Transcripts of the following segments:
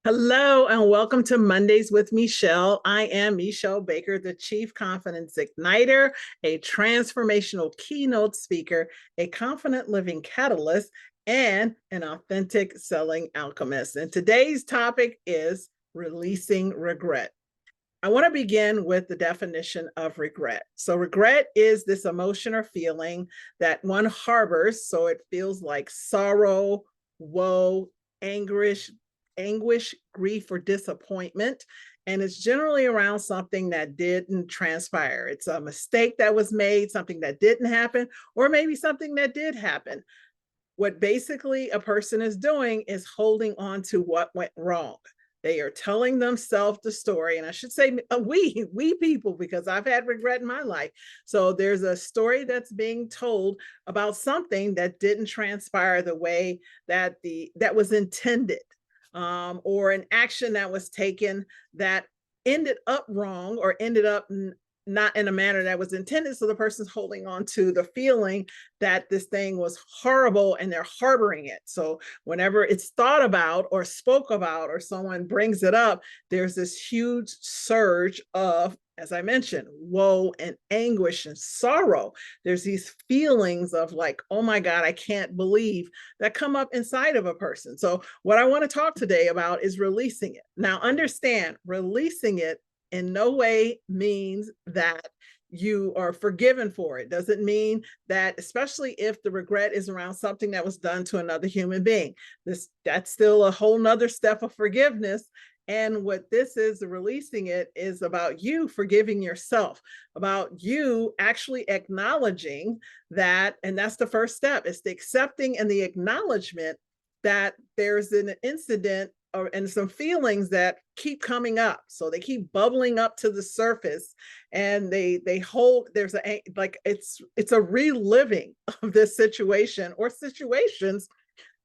Hello and welcome to Mondays with Meshell. I am Meshell Baker, the Chief Confidence Igniter, a transformational keynote speaker, a confident living catalyst, and an authentic selling alchemist. And today's topic is releasing regret. I want to begin with the definition of regret. So, regret is this emotion or feeling that one harbors. So, it feels like sorrow, woe, anguish, grief, or disappointment. And it's generally around something that didn't transpire. It's a mistake that was made, something that didn't happen, or maybe something that did happen. What basically a person is doing is holding on to what went wrong. They are telling themselves the story, and I should say we people, because I've had regret in my life. So there's a story that's being told about something that didn't transpire the way that was intended, or an action that was taken that ended up wrong or ended up not in a manner that was intended. So the person's holding on to the feeling that this thing was horrible and they're harboring it. So whenever it's thought about or spoke about or someone brings it up, there's this huge surge of, as I mentioned, woe and anguish and sorrow. There's these feelings of like, oh my God, I can't believe, that come up inside of a person. So what I want to talk today about is releasing it. Now, understand, releasing it in no way means that you are forgiven for it. Doesn't mean that, especially if the regret is around something that was done to another human being. That's still a whole nother step of forgiveness. And what this is, releasing it, is about you forgiving yourself, about you actually acknowledging that. And that's the first step. It's the accepting and the acknowledgement that there's an incident and some feelings that keep coming up. So they keep bubbling up to the surface, and they hold, there's a, like, it's a reliving of this situation or situations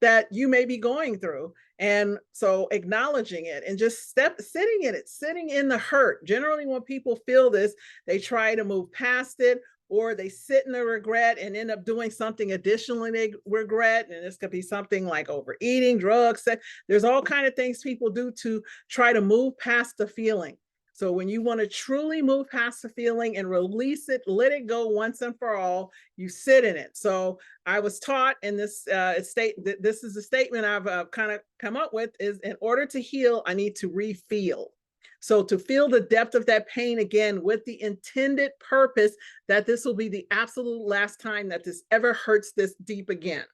that you may be going through. And so acknowledging it and just sitting in it, sitting in the hurt. Generally, when people feel this, they try to move past it, or they sit in the regret and end up doing something additionally they regret. And this could be something like overeating, drugs, sex. There's all kinds of things people do to try to move past the feeling. So when you want to truly move past the feeling and release it, let it go once and for all, you sit in it. So I was taught in this this is a statement I've kind of come up with, is in order to heal, I need to refeel. So to feel the depth of that pain again with the intended purpose that this will be the absolute last time that this ever hurts this deep again.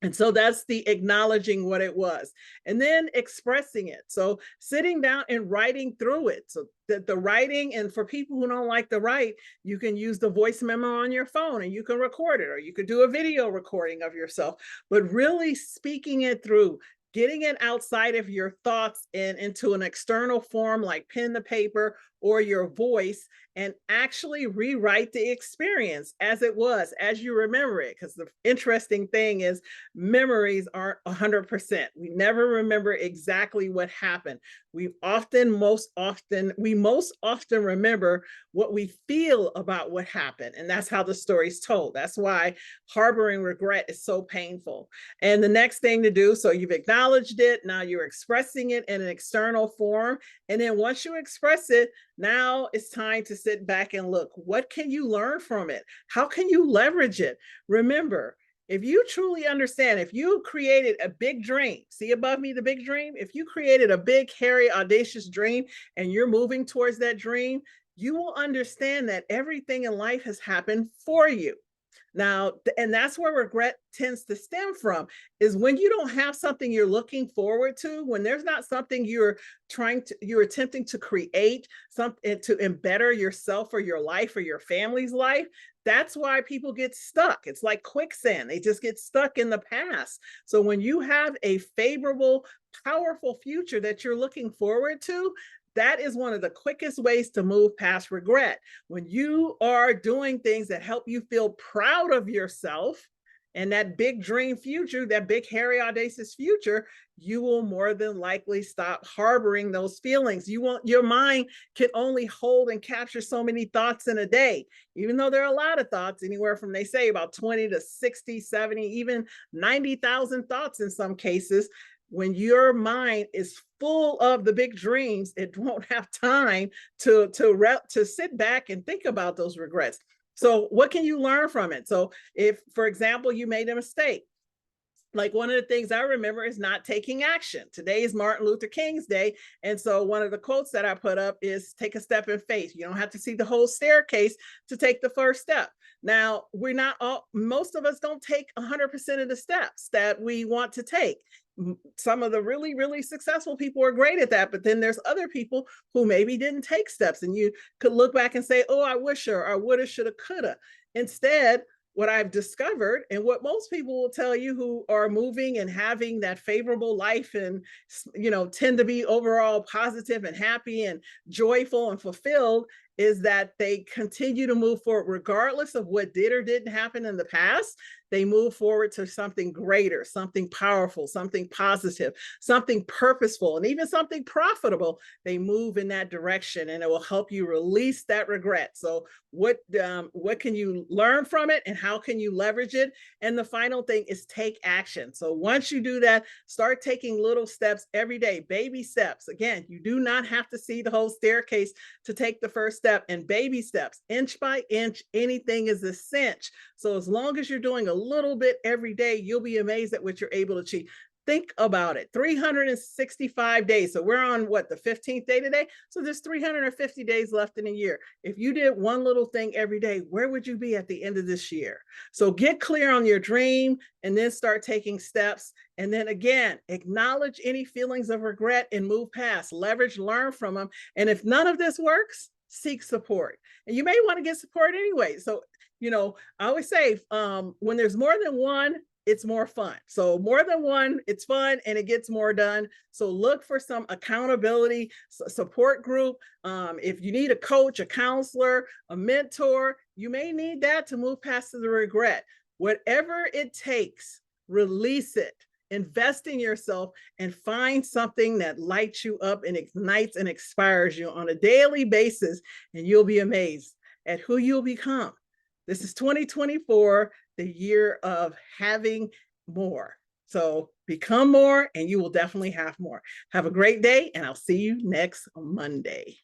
And so that's the acknowledging what it was, and then expressing it. So sitting down and writing through it. So that the writing, and for people who don't like to write, you can use the voice memo on your phone and you can record it, or you could do a video recording of yourself, but really speaking it through, getting it outside of your thoughts and into an external form like pen to paper or your voice, and actually rewrite the experience as it was, as you remember it. Because the interesting thing is, memories aren't 100%. We never remember exactly what happened. We most often remember what we feel about what happened. And that's how the story's told. That's why harboring regret is so painful. And the next thing to do, so you've acknowledged it, now you're expressing it in an external form. And then once you express it, now it's time to sit back and look, what can you learn from it? How can you leverage it? Remember, if you truly understand, if you created a big dream, see above me the big dream, if you created a big, hairy, audacious dream and you're moving towards that dream, you will understand that everything in life has happened for you. Now, and that's where regret tends to stem from, is when you don't have something you're looking forward to, when there's not something you're attempting to create, something to better yourself or your life or your family's life. That's why people get stuck. It's like quicksand. They just get stuck in the past. So when you have a favorable, powerful future that you're looking forward to, that is one of the quickest ways to move past regret. When you are doing things that help you feel proud of yourself and that big dream future, that big, hairy, audacious future, you will more than likely stop harboring those feelings. Your mind can only hold and capture so many thoughts in a day, even though there are a lot of thoughts, anywhere from, they say, about 20 to 60, 70, even 90,000 thoughts in some cases. when your mind is full of the big dreams, it won't have time to sit back and think about those regrets. So what can you learn from it? So if, for example, you made a mistake, like one of the things I remember is not taking action. Today is Martin Luther King's day. And so one of the quotes that I put up is take a step in faith. You don't have to see the whole staircase to take the first step. Now, we're not all, most of us don't take 100% of the steps that we want to take. Some of the really, really successful people are great at that, but then there's other people who maybe didn't take steps, and you could look back and say, oh, I wish, or I woulda, shoulda, coulda. Instead, what I've discovered, and what most people will tell you who are moving and having that favorable life and, you know, tend to be overall positive and happy and joyful and fulfilled, is that they continue to move forward regardless of what did or didn't happen in the past. They move forward to something greater, something powerful, something positive, something purposeful, and even something profitable. They move in that direction, and it will help you release that regret. So what can you learn from it, and how can you leverage it? And the final thing is take action. So once you do that, start taking little steps every day, baby steps. Again, you do not have to see the whole staircase to take the first step, and baby steps, inch by inch, anything is a cinch. So as long as you're doing a little bit every day, you'll be amazed at what you're able to achieve. Think about it, 365 days. So we're on what, the 15th day today? So there's 350 days left in a year. If you did one little thing every day, where would you be at the end of this year? So get clear on your dream, and then start taking steps. And then again, acknowledge any feelings of regret and move past, leverage, learn from them. And if none of this works, seek support. And you may want to get support anyway. So, you know, I always say, when there's more than one, it's more fun. So more than one, it's fun and it gets more done. So look for some accountability support group. If you need a coach, a counselor, a mentor, you may need that to move past the regret. Whatever it takes, release it. Invest in yourself and find something that lights you up and ignites and inspires you on a daily basis, and you'll be amazed at who you'll become. This is 2024, the year of having more. So become more, and you will definitely have more. Have a great day, and I'll see you next Monday.